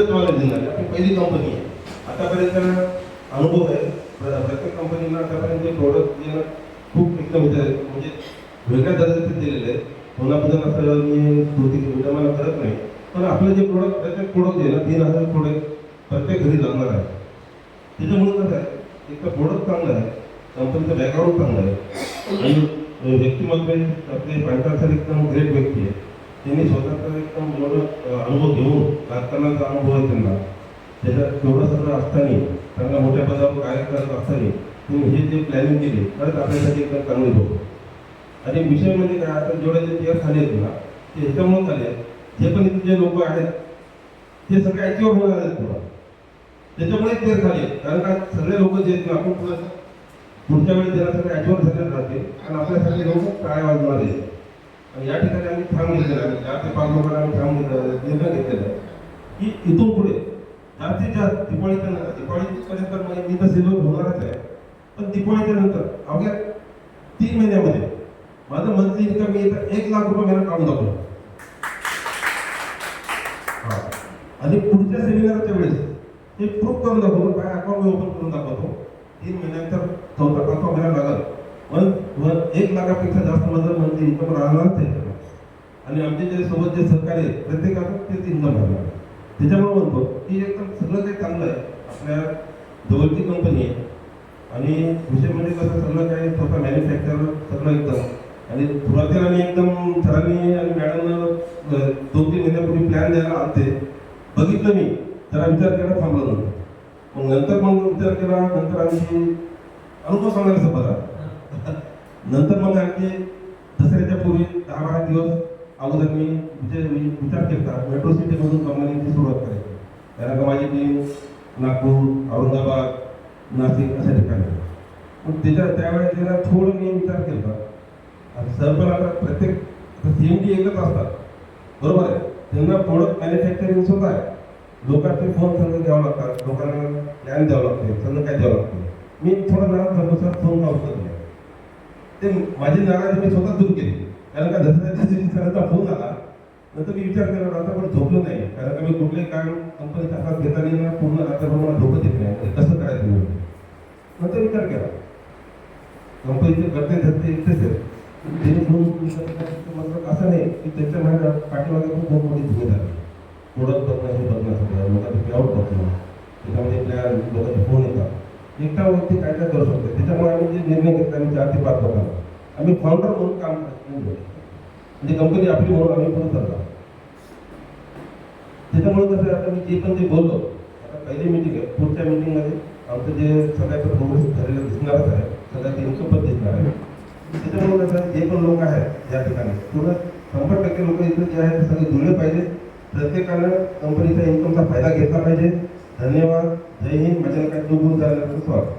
तुम्हाला दिला आपली पहिली कंपनी आहे. आतापर्यंत अनुभव आहे प्रत्येक कंपनीला आतापर्यंत जे प्रोडक्ट जे खूप एकदम म्हणजे वेगळ्या दर्जाचे दिलेले आहेत. कोणाबद्दल असं मी मला करत नाही, पण आपलं जे प्रोडक्ट प्रत्येक प्रोडक्ट आहे ना 3000 प्रोडक्ट प्रत्येक घरी लागणार आहे. त्याच्यामुळे कसं आहे एक तर प्रोडक्ट चांगलं आहे, कंपनीचं बॅकग्राऊंड चांगलं आहे आणि व्यक्तिमत्व आपले पांढरा सर एकदम ग्रेट व्यक्ती आहे. त्यांनी स्वतःचा एकदम एवढं अनुभव घेऊन राजकारणाचा अनुभव आहे त्यांना. त्याच्यात तेवढं सगळं असताना चांगल्या मोठ्या पदावर कार्य करत असताना तुम्ही हे जे प्लॅनिंग केली खरंच आपल्यासाठी एकदम चांगली होतं. आणि विषय म्हणजे काय, आता जेवढे जे चेअर खाली आहेत ना ते ह्याच्यामुळे झाले जे पण इथे जे लोक आहेत ते सगळे ॲक्टिव्ह होणार आहेत पुढं, त्याच्यामुळे चेअर खाली आहेत. कारण का सगळे लोक जे आहेत ना आपण पुढच्या वेळी त्याला सगळे ॲक्टिव्ह झालेले राहतील आणि आपल्यासाठी लोक टाळ्या वाजवणार आहेत. आणि या ठिकाणी आम्ही थांब घेतलेला आहे, 4 ते 5 लोकांना आम्ही थांब निर्णय घेतलेला आहे की इथून पुढे जास्तीत जास्त दिवाळीपर्यंत मी तर सेवा होणारच आहे, पण दिवाळीच्या नंतर अवघ्या 3 महिन्यामध्ये माझं मंथली इन्कम मी 1 लाख रुपये महिना काढून दाखवलं. आणि पुढच्या सेमिनारच्या वेळेस ते प्रूफ करून दाखवतो, काय अकाउंट मी ओपन करून दाखवतो. 3 महिन्यानंतर 4था-5था महिना लागल, पण 1 लाखापेक्षा जास्त माझं मंथली इन्कम राहणारच आहे. आणि आमचे जे सोबत जे सहकारी आहेत प्रत्येकाचं तेच इन्कम राहणार. त्याच्यामुळे म्हणतो की एकदम सगळं काही चांगलं आहे. आपल्या जवळची कंपनी आहे आणि विषय म्हणजे कसं सगळं काही स्वतः मॅन्युफॅक्चर सगळं एकदम. आणि सुरुवातीला मी एकदम सरांनी आणि मॅडमनं 2-3 महिन्यापूर्वी प्लॅन द्यायला आलते, बघितलं मी जरा विचार केला, थांबलं नव्हतं. मग नंतर मग विचार केला, नंतर आमची अनुभव सांगायचं बघा. नंतर मग आणखी दसऱ्याच्या पूर्वी 10-12 दिवस अगोदर मी विचार केला मेट्रो सिटीमधून कंपनीची सुरुवात करायची. कारण का माझी टीम नागपूर, औरंगाबाद, नाशिक अशा ठिकाणी. मग त्यावेळेस त्याला थोडं मी विचार केला. आणि सर पण आता प्रत्येक CMD एकच असतात, बरोबर आहे. त्यांना प्रोडक्ट मॅन्युफॅक्चरिंग सुद्धा आहे. लोकांचे फोन सगळं द्यावं लागतात, लोकांना प्लॅन द्यावं लागते, सगळं काय द्यावं लागतं. मी थोडं नाराज झालो, सर फोन का उचलत नाही. ते माझी नाराजी मी स्वतः दूर केली. कारण का दसऱ्याच्या दिवशी सरांचा फोन आला, नंतर मी विचार केला आता पण झोपलो नाही. कारण का मी कुठलेही काम कंपनीच्या हातात घेताना पूर्ण रात्रभर मला झोपत येत नाही, कसं करायचं मी. नंतर विचार केला कंपनीचे करते धरते एकटेच आहेत. मतलब असं नाही की त्याच्या माझ्या पाठीमागे खूप मोठी भूमिका आहे. प्रोडक्ट बघणं, हे बघणं, सगळं लोकांचे प्लॅआउट बघणं, त्याच्यामध्ये प्लॅन लोकांचे फोन येतात. एकटा व्यक्ती काय काय करू शकते. त्याच्यामुळे आम्ही जे निर्णय घेतला आम्ही 4 ते 5 लोकांना आम्ही फाउंडर म्हणून काम करतो, म्हणजे कंपनी आपली म्हणून आम्ही पुढे चालतो. त्याच्यामुळे कसं आता मी जे पण ते बोललो, आता पहिली मीटिंग आहे, पुढच्या मीटिंगमध्ये आमचं जे सगळ्याचं प्रोग्रेस झालेलं दिसणारच आहे, सगळ्यात इन्कम पण दिसणार आहे. त्याच्यामुळे कसं जे पण लोक आहेत या ठिकाणी पूर्ण 100% लोक इथे जे आहेत सगळे जुळले पाहिजे. प्रत्येकानं कंपनीच्या इन्कमचा फायदा घेतला पाहिजे. धन्यवाद. जय हिंद. माझ्या काय चूक झालं स्वागत.